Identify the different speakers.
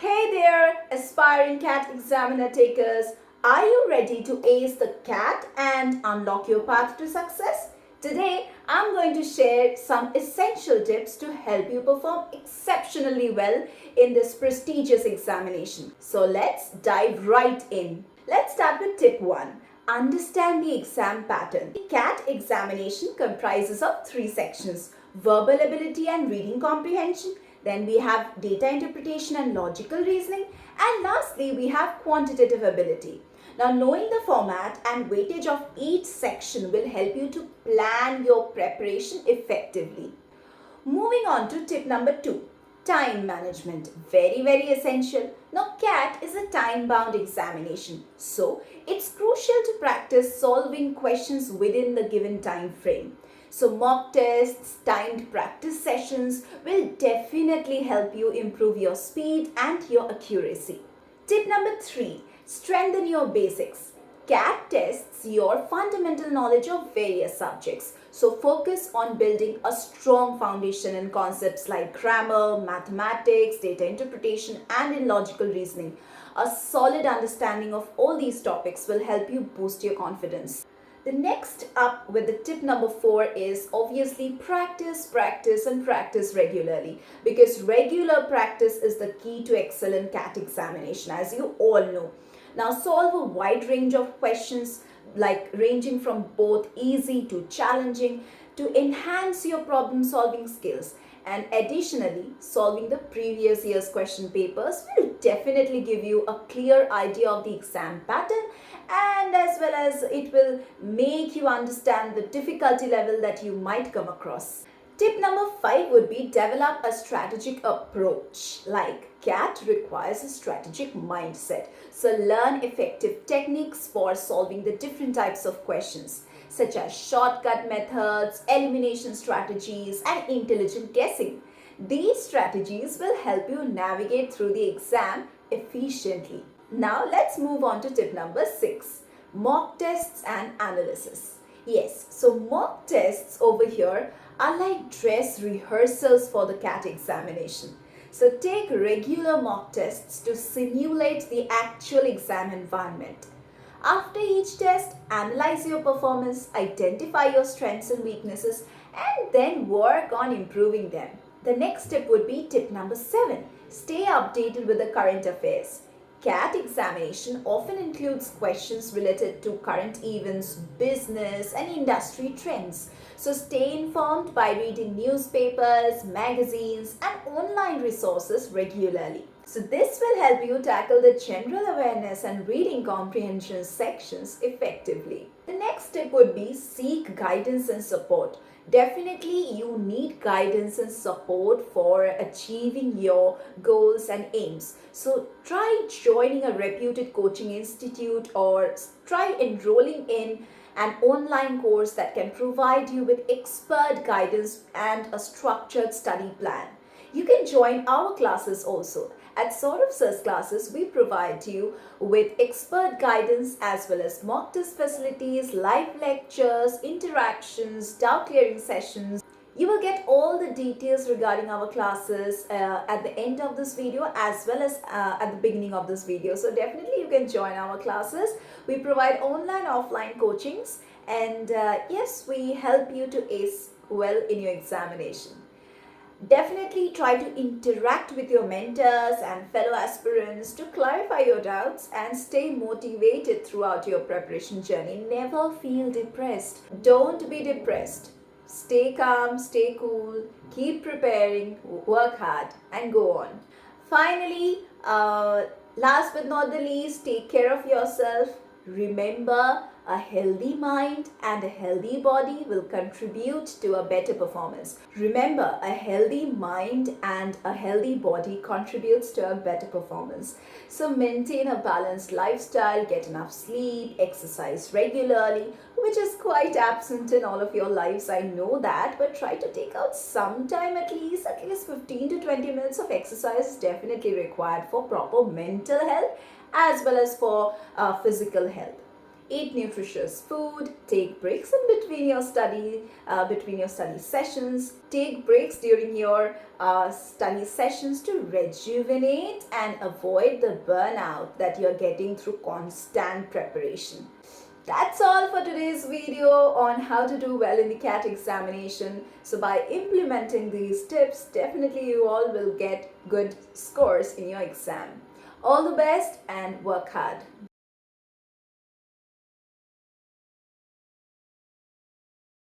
Speaker 1: Hey there, aspiring CAT examiner takers. Are you ready to ace the CAT and unlock your path to success? Today, I'm going to share some essential tips to help you perform exceptionally well in this prestigious examination. So let's dive right in. Let's start with tip 1. Understand the exam pattern. The CAT examination comprises of 3 sections: verbal ability and reading comprehension. Then we have data interpretation and logical reasoning. And lastly, we have quantitative ability. Now, knowing the format and weightage of each section will help you to plan your preparation effectively. Moving on to tip number 2. Time management. Very essential. Now, CAT is a time-bound examination. So, it's crucial to practice solving questions within the given time frame. So mock tests, timed practice sessions will definitely help you improve your speed and your accuracy. Tip number 3. Strengthen your basics. CAT tests your fundamental knowledge of various subjects. So focus on building a strong foundation in concepts like grammar, mathematics, data interpretation, and in logical reasoning. A solid understanding of all these topics will help you boost your confidence. The next up with the tip number 4 is obviously practice regularly, because regular practice is the key to excellent CAT examination, as you all know. Now solve a wide range of questions, like ranging from both easy to challenging, to enhance your problem solving skills. And additionally, solving the previous year's question papers will definitely give you a clear idea of the exam pattern, and as well as it will make you understand the difficulty level that you might come across. Tip number 5 would be develop a strategic approach. Like CAT requires a strategic mindset. So learn effective techniques for solving the different types of questions, such as shortcut methods, elimination strategies, and intelligent guessing. These strategies will help you navigate through the exam efficiently. Now let's move on to tip number 6. Mock tests and analysis. Yes, so mock tests over here are like dress rehearsals for the CAT examination. So take regular mock tests to simulate the actual exam environment. After each test, analyze your performance, identify your strengths and weaknesses, and then work on improving them. The next tip would be tip number 7. Stay updated with the current affairs. CAT examination often includes questions related to current events, business, and industry trends. So stay informed by reading newspapers, magazines, and online resources regularly. So this will help you tackle the general awareness and reading comprehension sections effectively. The next tip would be seek guidance and support. Definitely you need guidance and support for achieving your goals and aims. So try joining a reputed coaching institute, or try enrolling in an online course that can provide you with expert guidance and a structured study plan. You can join our classes also. At Sort of Sir's classes, we provide you with expert guidance as well as mock test facilities, live lectures, interactions, doubt clearing sessions. You will get all the details regarding our classes at the end of this video, as well as at the beginning of this video. So definitely you can join our classes. We provide online, offline coachings, and yes, we help you to ace well in your examination. Definitely try to interact with your mentors and fellow aspirants to clarify your doubts and stay motivated throughout your preparation journey. Never feel depressed. Don't be depressed. Stay calm, stay cool, keep preparing, work hard, and go on. Finally, last but not the least, take care of yourself. Remember, a healthy mind and a healthy body will contribute to a better performance. Remember, a healthy mind and a healthy body contributes to a better performance. So maintain a balanced lifestyle, get enough sleep, exercise regularly, which is quite absent in all of your lives, I know that, but try to take out some time, at least 15 to 20 minutes of exercise is definitely required for proper mental health as well as for physical health. Eat nutritious food, take breaks in between your study sessions, take breaks during your study sessions to rejuvenate and avoid the burnout that you're getting through constant preparation. That's all for today's video on how to do well in the CAT examination. So by implementing these tips, definitely you all will get good scores in your exam. All the best and work hard.